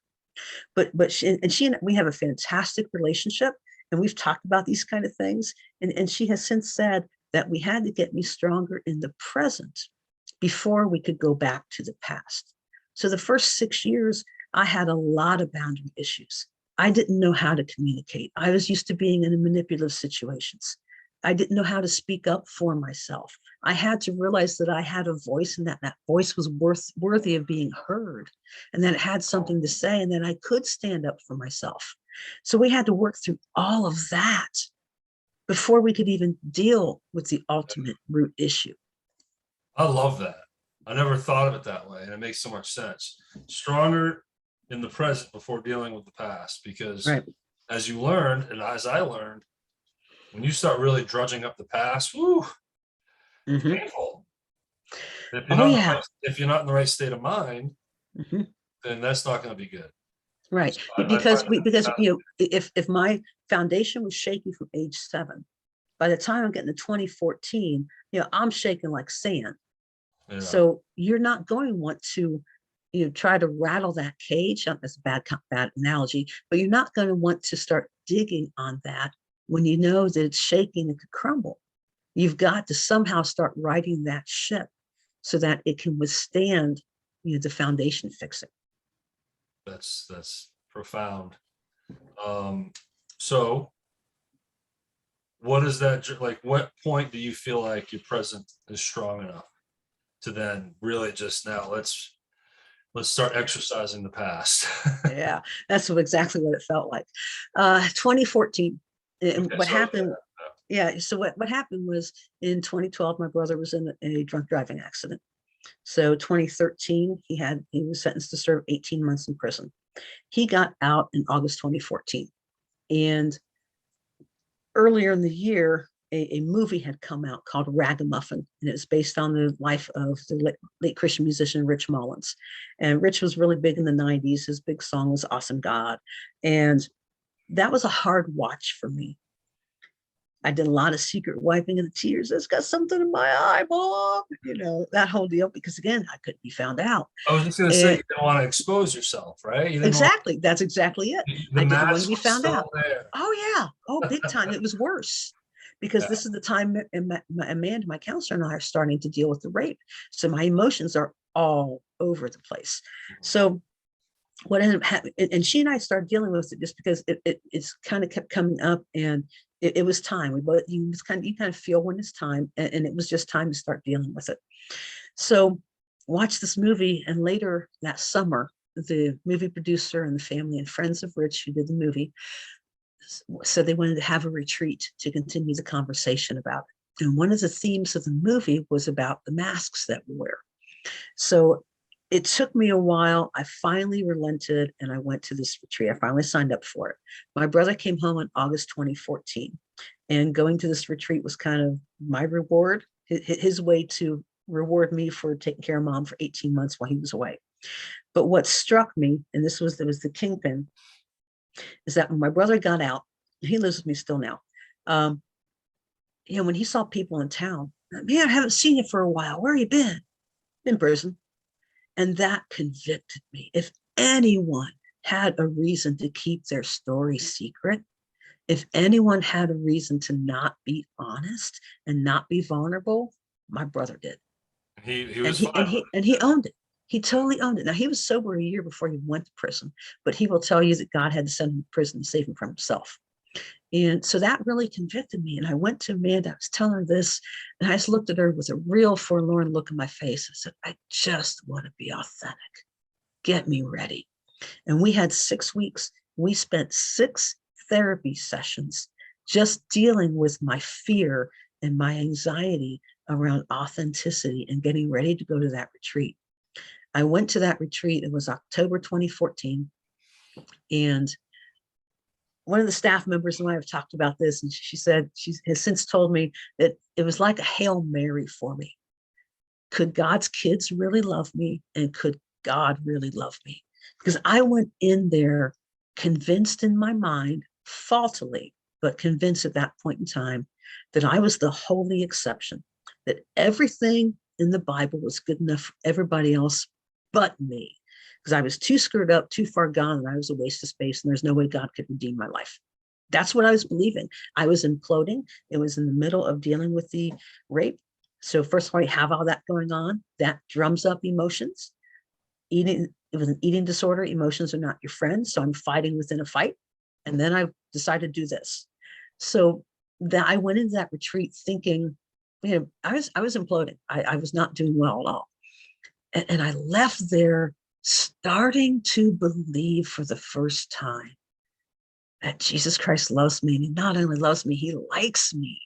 But she and we have a fantastic relationship, and we've talked about these kind of things. And she has since said that we had to get me stronger in the present before we could go back to the past. So the first 6 years, I had a lot of boundary issues. I didn't know how to communicate. I was used to being in manipulative situations. I didn't know how to speak up for myself. I had to realize that I had a voice, and that voice was worthy of being heard, and that it had something to say, and that I could stand up for myself. So we had to work through all of that before we could even deal with the ultimate root issue. I love that. I never thought of it that way, and it makes so much sense. Stronger in the present before dealing with the past, because Right. as you learned, and as I learned, when you start really drudging up the past, woo, it's Mm-hmm. painful. Oh yeah. If you're not in the right state of mind, Mm-hmm. then that's not going to be good. Right. So I Because find if my foundation was shaky from age 7, by the time I'm getting to 2014, I'm shaking like sand. yeah, So you're not going to want to, try to rattle that cage. That's a bad analogy, but you're not going to want to start digging on that when you know that it's shaking and could crumble. You've got to somehow start righting that ship so that it can withstand, the foundation fixing. that's profound. So what is that like? What point do you feel like your present is strong enough to then really just now let's start exercising the past. Yeah, that's exactly what it felt like. 2014. And Okay, what so happened, yeah, so what happened was in 2012, my brother was in a drunk driving accident. So 2013, he was sentenced to serve 18 months in prison. He got out in August 2014. And earlier in the year, a movie had come out called Ragamuffin, and it's based on the life of the late Christian musician Rich Mullins. And Rich was really big in the 90s. His big song was Awesome God. And that was a hard watch for me. I did a lot of secret wiping of the tears. It's got something in my eye, Mom. That whole deal, because again, I couldn't be found out. I was just gonna say And you didn't want to expose yourself, right? You didn't want exactly, that's exactly it. the I didn't want to mask be was found out. still there. Oh yeah, oh big time. It was worse because Yeah. this is the time Amanda, my counselor, and I are starting to deal with the rape. So my emotions are all over the place. So what ended up happening, and she and I started dealing with it just because it's kind of kept coming up, and it was time. You kind of feel when it's time, and it was just time to start dealing with it. So watch this movie, and later that summer, the movie producer and the family and friends of Rich, who did the movie, said they wanted to have a retreat to continue the conversation about it. And one of the themes of the movie was about the masks that we wear. So it took me a while. I finally relented and I went to this retreat. I finally signed up for it. My brother came home in August 2014, and going to this retreat was kind of my reward, his way to reward me for taking care of Mom for 18 months while he was away. But what struck me, and this was the kingpin, is that when my brother got out, he lives with me still now. When he saw people in town, man, I haven't seen you for a while. Where you been? In prison. And that convicted me. If anyone had a reason to keep their story secret, if anyone had a reason to not be honest and not be vulnerable, my brother did. He And was he fine and with he and he owned it. He totally owned it. Now he was sober a year before he went to prison, but he will tell you that God had to send him to prison to save him from himself. And so that really convicted me. And I went to Amanda, I was telling her this, and I just looked at her with a real forlorn look in my face. I said, I just want to be authentic. Get me ready. And we had 6 weeks. We spent 6 therapy sessions just dealing with my fear and my anxiety around authenticity and getting ready to go to that retreat. I went to that retreat. It was October 2014. And one of the staff members and I have talked about this, and she said she has since told me that it was like a Hail Mary for me. Could God's kids really love me? And could God really love me? Because I went in there convinced in my mind, faultily, but convinced at that point in time that I was the holy exception, that everything in the Bible was good enough for everybody else but me. Because I was too screwed up, too far gone, and I was a waste of space, and there's no way God could redeem my life. That's what I was believing. I was imploding. It was in the middle of dealing with the rape. So first of all, you have all that going on. That drums up emotions. Eating, it was an eating disorder. Emotions are not your friends. So I'm fighting within a fight. And then I decided to do this. So that I went into that retreat thinking, I was imploding. I was not doing well at all. And I left there starting to believe for the first time that Jesus Christ loves me. And he not only loves me, he likes me.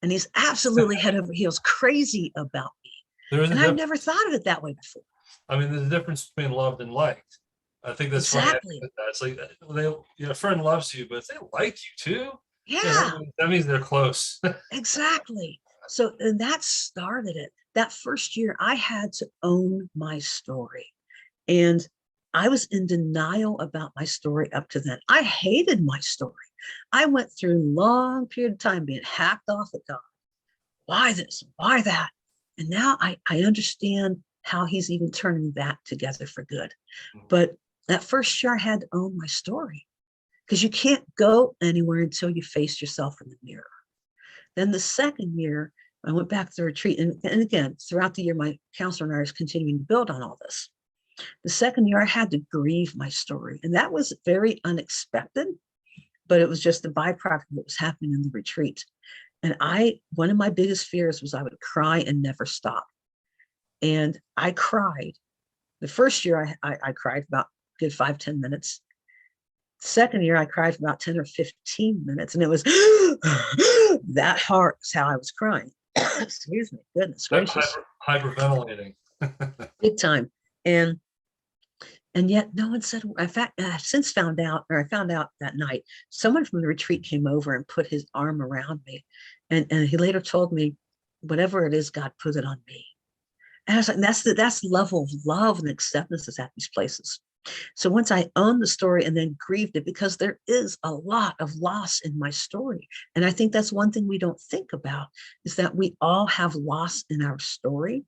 And he's absolutely head over heels crazy about me. There is a And I've difference. never thought of it that way before. I mean, there's a difference between loved and liked. I think that's funny. Exactly. It's like a friend loves you, but if they like you too, Yeah, that means they're close. exactly. So, and that started it. That first year, I had to own my story. And I was in denial about my story up to then. I hated my story. I went through a long period of time being hacked off at God. Why this? Why that? And now I understand how he's even turning that together for good. But that first year, I had to own my story because you can't go anywhere until you face yourself in the mirror. Then the second year, I went back to the retreat. And again, throughout the year, my counselor and I was continuing to build on all this. The second year, I had to grieve my story. And that was very unexpected, but it was just the byproduct of what was happening in the retreat. And one of my biggest fears was I would cry and never stop. And I cried. The first year I cried about a good 5-10 minutes. Second year I cried for about 10 or 15 minutes, and it was that hard is how I was crying. Excuse me, goodness That gracious, hyperventilating. big time. And yet no one said. In fact, I've since found out, or I found out that night, someone from the retreat came over and put his arm around me, and he later told me, whatever it is, God put it on me. And I was like, that's the level of love and acceptance that's at these places. So once I owned the story and then grieved it, because there is a lot of loss in my story. And I think that's one thing we don't think about, is that we all have loss in our story.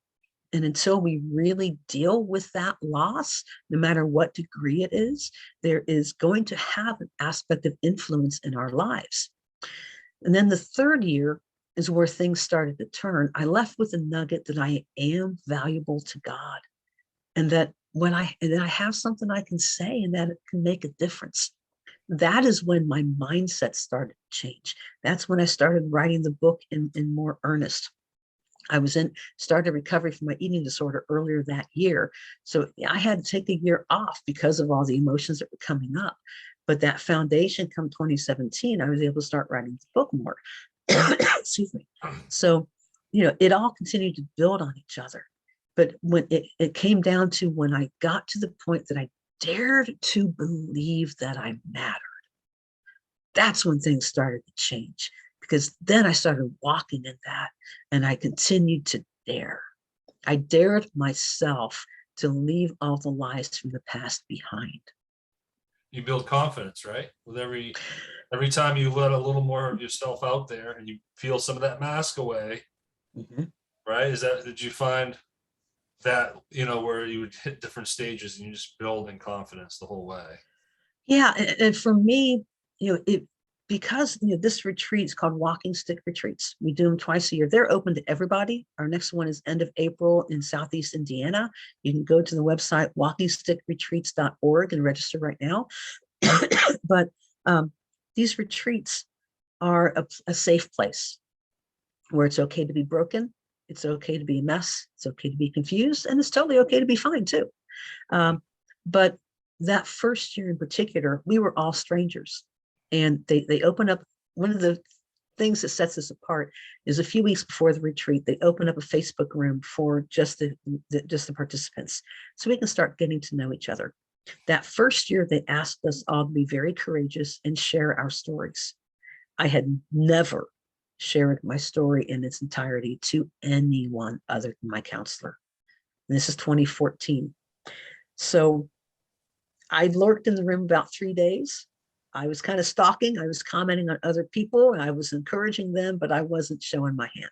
And until we really deal with that loss, no matter what degree it is, there is going to have an aspect of influence in our lives. And then the third year is where things started to turn. I left with a nugget that I am valuable to God, and that and I have something I can say, and that it can make a difference. That is when my mindset started to change. That's when I started writing the book in more earnest. I started recovery from my eating disorder earlier that year. So I had to take a year off because of all the emotions that were coming up. But that foundation, come 2017, I was able to start writing the book more. Excuse me. So, it all continued to build on each other. But when it came down to when I got to the point that I dared to believe that I mattered, that's when things started to change. Because then I started walking in that, and I continued to dare. I dared myself to leave all the lies from the past behind. You build confidence, right? With every time you let a little more of yourself out there and you feel some of that mask away, Mhm. right? Did you find that, where you would hit different stages and you just build in confidence the whole way? Yeah, and for me, it because this retreat is called Walking Stick Retreats. We do them twice a year. They're open to everybody. Our next one is end of April in Southeast Indiana. You can go to the website walkingstickretreats.org and register right now. But these retreats are a safe place where it's okay to be broken. It's okay to be a mess. It's okay to be confused. And it's totally okay to be fine too. But that first year in particular, we were all strangers. And they open up, one of the things that sets us apart is a few weeks before the retreat, they open up a Facebook room for just the participants, so we can start getting to know each other. That first year, they asked us all to be very courageous and share our stories. I had never shared my story in its entirety to anyone other than my counselor. And this is 2014. So I lurked in the room about 3 days. I was kind of stalking. I was commenting on other people, and I was encouraging them, but I wasn't showing my hand.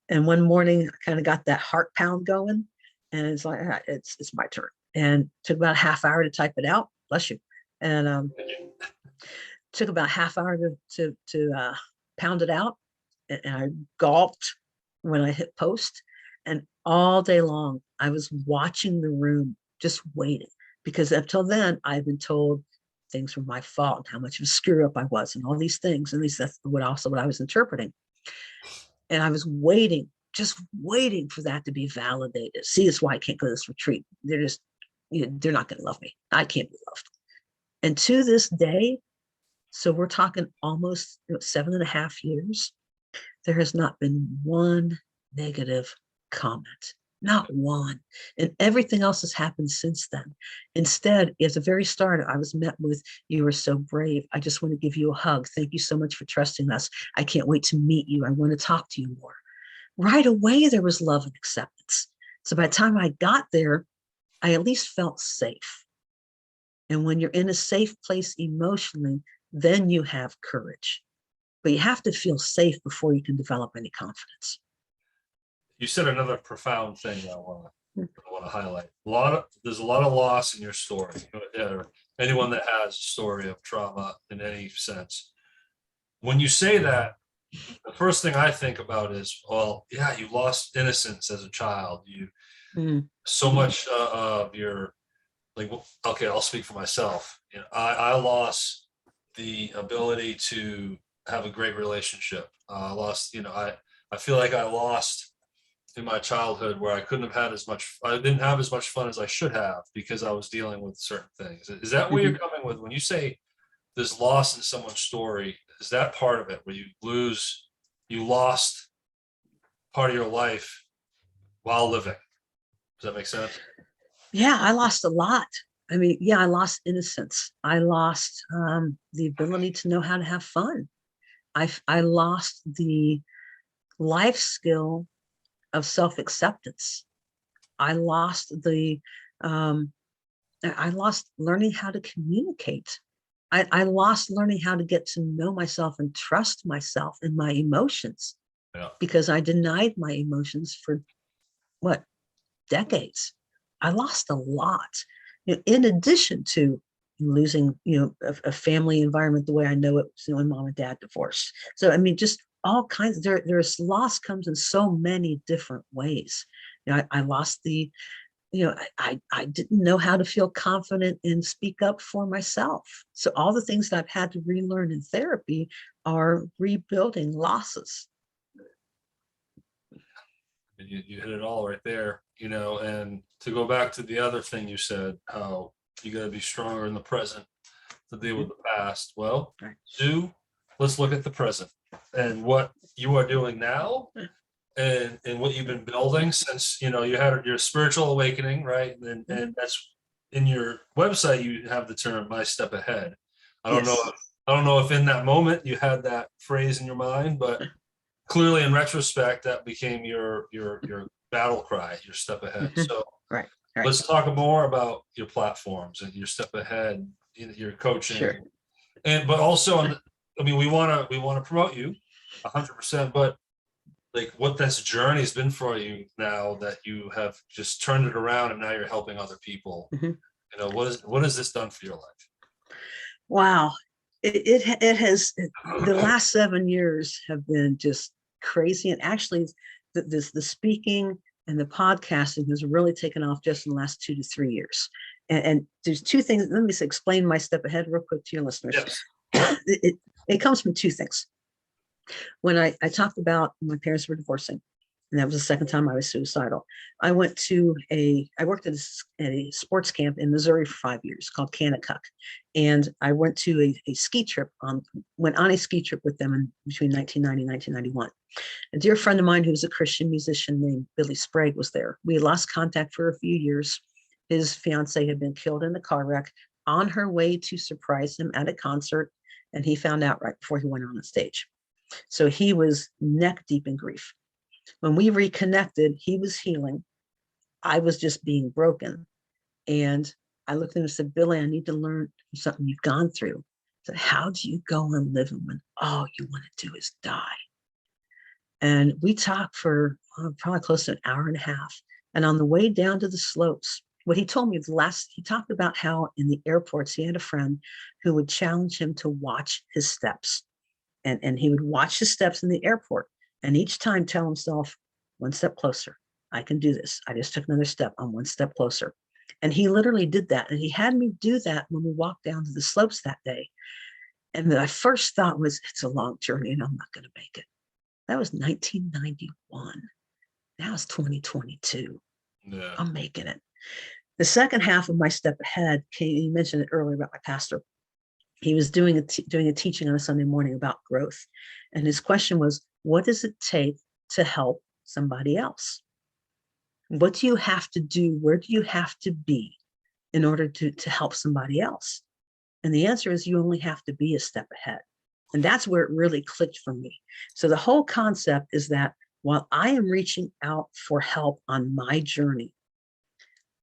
And one morning, I kind of got that heart pound going, and it's like, it's my turn. And took about a half hour to type it out. Bless you. And took about half hour to pound it out. And I gulped when I hit post. And all day long, I was watching the room, just waiting, because up till then, I've been told things were my fault and how much of a screw up I was, and all these things. At least that's what I was interpreting. And I was waiting, just waiting for that to be validated. See, that's why I can't go to this retreat. They're just, they're not going to love me. I can't be loved. And to this day, so we're talking almost 7.5 years, there has not been one negative comment, not one. And everything else has happened since then. Instead, at the very start, I was met with, "You are so brave. I just want to give you a hug. Thank you so much for trusting us. I can't wait to meet you. I want to talk to you more." Right away, there was love and acceptance. So by the time I got there, I at least felt safe. And when you're in a safe place emotionally, then you have courage. But you have to feel safe before you can develop any confidence. You said another profound thing I want to highlight. There's a lot of loss in your story. Anyone that has a story of trauma in any sense. When you say that, the first thing I think about is, well, yeah, you lost innocence as a child. So much of your, like, okay, I'll speak for myself. I lost the ability to have a great relationship. I lost, I feel like I lost in my childhood where I couldn't have had as much, I didn't have as much fun as I should have because I was dealing with certain things. Is that where you're Mhm. coming with when you say there's loss in someone's story? Is that part of it where you lost part of your life while living? Does that make sense? Yeah, I lost a lot. I mean, yeah, I lost innocence. I lost the ability to know how to have fun. I lost the life skill of self-acceptance. I lost the um, I lost learning how to communicate. I lost learning how to get to know myself and trust myself and my emotions Yeah. because I denied my emotions for what, decades. I lost a lot. In addition to losing, a family environment the way I know it was, when mom and dad divorced. So I mean, just all kinds. There's loss comes in so many different ways. I lost the I didn't know how to feel confident and speak up for myself. So all the things that I've had to relearn in therapy are rebuilding losses. You hit it all right there, and to go back to the other thing you said, how you got to be stronger in the present to deal with Mhm. the past. Well, Right. Sue, let's look at the present and what you are doing now and what you've been building since you had your spiritual awakening, right? And Mhm. that's in your website. You have the term "my step ahead." I don't know. Yes. I don't know if in that moment you had that phrase in your mind, but clearly in retrospect that became your battle cry, your step ahead. Mhm. So Right. Right. let's talk more about your platforms and your step ahead, your coaching, Sure. and but also I mean we want to promote you 100%, but like what this journey has been for you now that you have just turned it around and now you're helping other people. Mhm. What has this done for your Wow. It has, the life? last 7 years have been just crazy. And actually, the speaking and the podcasting has really taken off just in the last 2 to 3 years. And there's two things. Let me explain my step ahead real quick to your listeners. Yes. It comes from two things. When I talked about my parents were divorcing, and that was the second time I was suicidal. I worked at a sports camp in Missouri for 5 years called Kanakuk. And I went to a ski trip went on a ski trip with them in between 1990 and 1991. A dear friend of mine who was a Christian musician named Billy Sprague was there. We had lost contact for a few years. His fiance had been killed in a car wreck on her way to surprise him at a concert. And he found out right before he went on the stage. So he was neck deep in grief. When we reconnected, he was healing. I was just being broken. And I looked at him and said, Billy, I need to learn something you've gone through. I said, how do you go on living when all you want to do is die? And we talked for probably close to an hour and a half. And on the way down to the slopes, what he told me he talked about how in the airports, he had a friend who would challenge him to watch his steps. And he would watch his steps in the airport and each time tell himself, one step closer. I can do this. I just took another step. I'm one step closer. And he literally did that. And he had me do that when we walked down to the slopes that day. And my first thought was, it's a long journey and I'm not going to make it. That was 1991. Now it's 2022. Yeah. I'm making it. The second half of my step ahead came, you mentioned it earlier about my pastor. He was doing a teaching on a Sunday morning about growth. And his question was, what does it take to help somebody else? What do you have to do? Where do you have to be in order to help somebody else? And the answer is you only have to be a step ahead. And that's where it really clicked for me. So the whole concept is that while I am reaching out for help on my journey,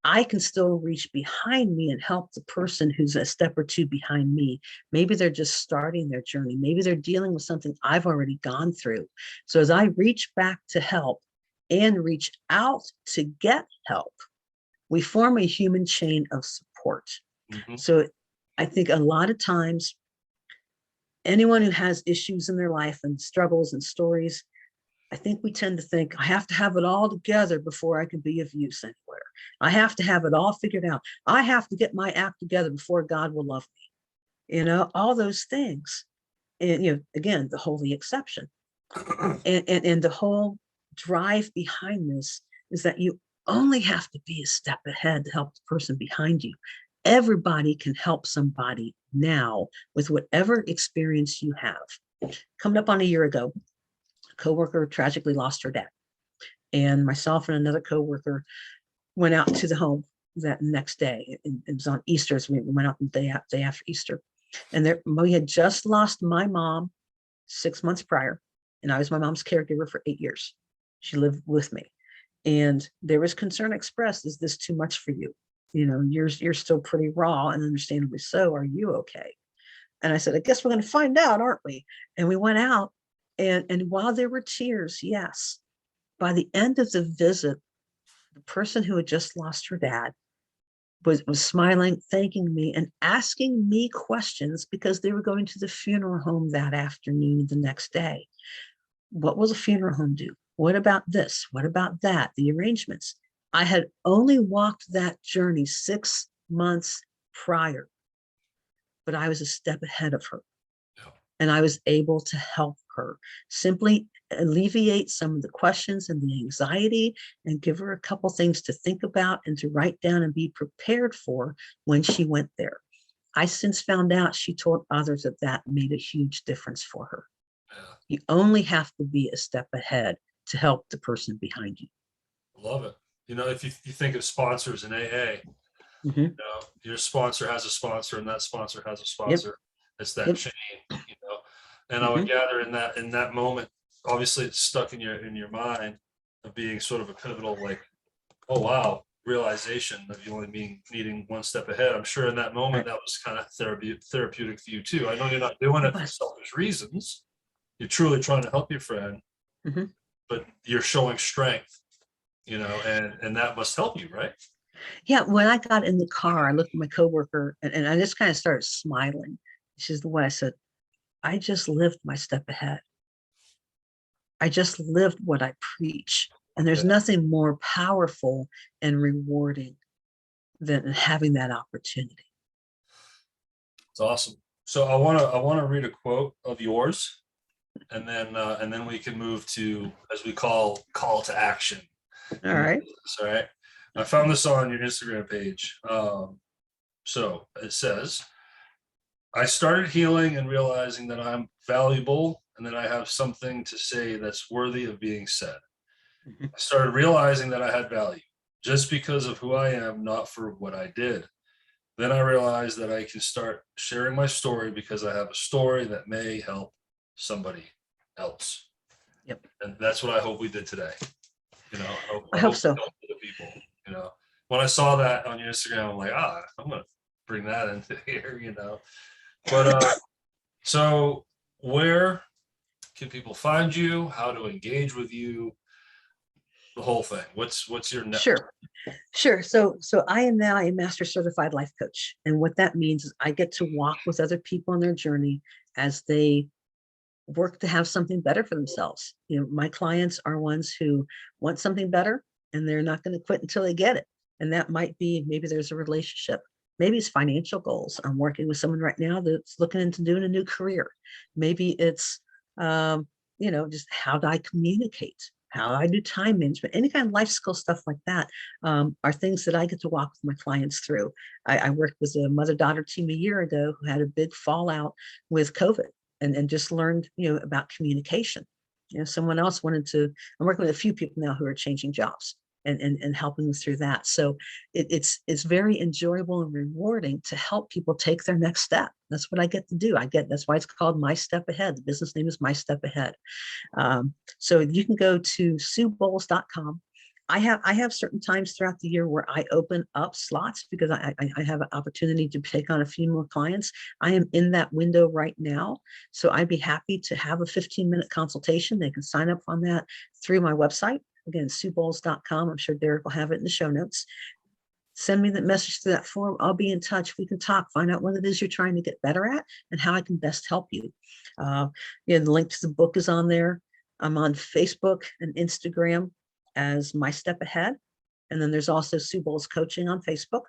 I can still reach behind me and help the person who's a step or two behind me. Maybe they're just starting their journey. Maybe they're dealing with something I've already gone through. So as I reach back to help and reach out to get help, we form a human chain of support. Mhm. So I think a lot of times, anyone who has issues in their life and struggles and stories, I think we tend to think I have to have it all together before I can be of use anywhere. I have to have it all figured out. I have to get my act together before God will love me. All those things. And again, the holy exception. And the whole drive behind this is that you only have to be a step ahead to help the person behind you. Everybody can help somebody now with whatever experience you have. Coming up on a year ago, a coworker tragically lost her dad. And myself and another coworker went out to the home that next day. It was on Easter, so we went out the day after Easter. And there, we had just lost my mom 6 months prior, and I was my mom's caregiver for 8 years. She lived with me. And there was concern expressed, is this too much for you? You know, you're still pretty raw, and understandably so. Are you okay? And I said, I guess we're going to find out, aren't we? And we went out, and while there were tears, yes, by the end of the visit, the person who had just lost her dad was smiling, thanking me, and asking me questions because they were going to the funeral home that afternoon, the next day. What will the funeral home do? What about this? What about that? The arrangements. I had only walked that journey 6 months prior, but I was a step ahead of her. Yeah. And I was able to help her simply alleviate some of the questions and the anxiety, and give her a couple things to think about and to write down and be prepared for when she went there. I since found out she told others that that made a huge difference for her. Yeah. You only have to be a step ahead to help the person behind you. Love it. You know, if you think of sponsors in AA, Mm-hmm. you know, your sponsor has a sponsor, and that sponsor has a Yep. sponsor. It's that Yep. chain, you know. And I Mm-hmm. would gather in that moment, obviously it's stuck in your mind of being sort of a pivotal, like, oh wow, realization of you only needing one step ahead. I'm sure in that moment Right. that was kind of therapeutic for you too. I know you're not doing It it for was. selfish reasons. You're truly trying to help your friend, Mm-hmm. but you're showing strength, you know, and that must help you, right? Yeah, when I got in the car, I looked at my coworker, and I just kind of started smiling. She's the one. I said, I just lived my step ahead. I just lived what I preach. And there's Yeah, nothing more powerful and rewarding than having that opportunity. it's awesome. So I want to read a quote of yours, and then we can move to, as we call to action. All right. All right. I found this on your Instagram page. So it says, I started healing and realizing that I'm valuable and that I have something to say that's worthy of being said. Mm-hmm. I started realizing that I had value just because of who I am, not for what I did. Then I realized that I can start sharing my story because I have a story that may help somebody else. Yep. And that's what I hope we did today. You know, I I hope hope we so. helped other people. You know, when I saw that on your Instagram, I'm like, I'm gonna bring that into here. You know, but so where can people find you? How to engage with you? The whole thing. What's your net? Sure. Sure. So I am now a master certified life coach. And what that means is I get to walk with other people on their journey as they work to have something better for themselves. You know, my clients are ones who want something better, and they're not going to quit until they get it. And that might be, maybe there's a relationship. Maybe it's financial goals. I'm working with someone right now that's looking into doing a new career. Maybe it's, just how do I communicate? How do I do time management? Any kind of life skill stuff like that are things that I get to walk with my clients through. I worked with a mother-daughter team a year ago who had a big fallout with COVID, and just learned, about communication. Someone else wanted to, I'm working with a few people now who are changing jobs, and helping them through that. So it's very enjoyable and rewarding to help people take their next step. That's what I get to do. That's why it's called My Step Ahead. The business name is My Step Ahead. So you can go to SueBowles.com. I have certain times throughout the year where I open up slots because I have an opportunity to take on a few more clients. I am in that window right now. So I'd be happy to have a 15-minute consultation. They can sign up on that through my website. Again, SueBowles.com. I'm sure Derrick will have it in the show notes. Send me the message to that form. I'll be in touch. We can talk, find out what it is you're trying to get better at and how I can best help you. The link to the book is on there. I'm on Facebook and Instagram as My Step Ahead. And then there's also Sue Bowles Coaching on Facebook.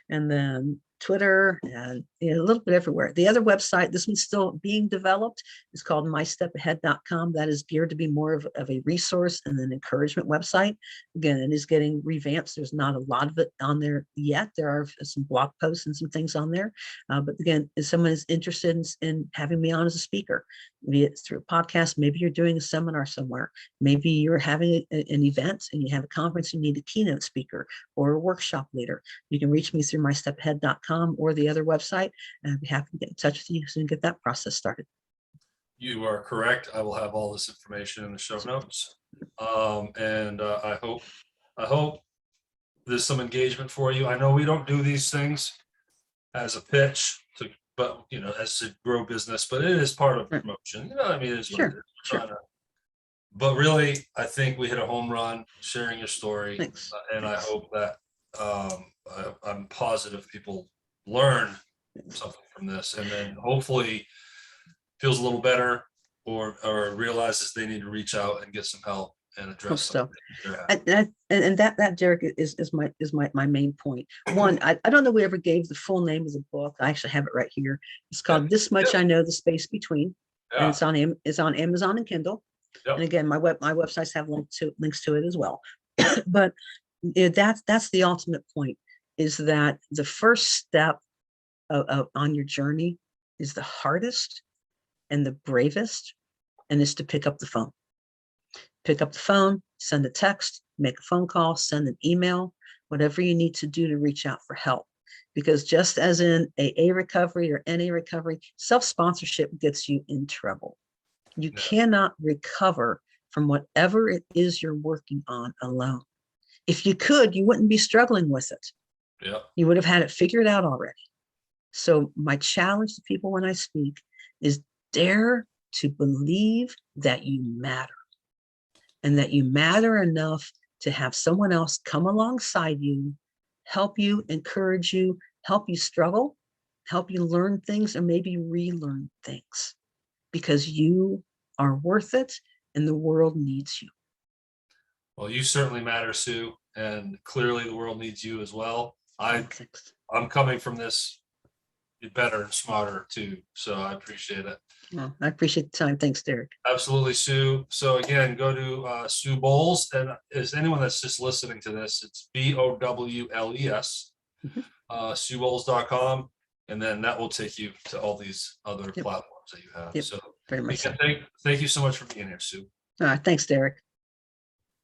And then Twitter, and a little bit everywhere. The other website, this one's still being developed, is called mystepahead.com. That is geared to be more of a resource and an encouragement website. Again, it is getting revamped. There's not a lot of it on there yet. There are some blog posts and some things on there. But again, if someone is interested in having me on as a speaker, be it through a podcast, maybe you're doing a seminar somewhere, maybe you're having an event and you have a conference, you need a keynote speaker or a workshop leader, you can reach me through mystepahead.com or the other website, and I'd be happy to get in touch with you so we can get that process started. You are correct. I will have all this information in the show notes. And I hope there's some engagement for you. I know we don't do these things as a pitch but as to grow business, but it is part of promotion. I mean, it is what it is. Sure. But really, I think we hit a home run sharing your story. Thanks. And I hope that I'm positive people learn something from this, and then hopefully feels a little better or realizes they need to reach out and get some help and address something. And that Derrick is my main point. One, I don't know we ever gave the full name of the book. I actually have it right here. It's called This Much I Know, The Space Between. And it's on Amazon and Kindle. And again, my websites have links to it as well. But that's the ultimate point, is that the first step on your journey is the hardest and the bravest, and is to pick up the phone. Pick up the phone, send a text, make a phone call, send an email, whatever you need to do to reach out for help. Because just as in AA recovery or NA recovery, self-sponsorship gets you in trouble. You cannot recover from whatever it is you're working on alone. If you could, you wouldn't be struggling with it. Yeah. You would have had it figured out already. So my challenge to people when I speak is dare to believe that you matter, and that you matter enough to have someone else come alongside you, help you, encourage you, help you struggle, help you learn things, or maybe relearn things, because you are worth it and the world needs you. Well, you certainly matter, Sue, and clearly the world needs you as well. I'm coming from this better and smarter too, so I appreciate it. Well, I appreciate the time. Thanks, Derrick. Absolutely, Sue. So again, go to Sue Bowles, and is anyone that's just listening to this, it's BOWLES, SueBowles.com, and then that will take you to all these other platforms that you have. So very much. Thank you so much for being here, Sue. Thanks, Derrick.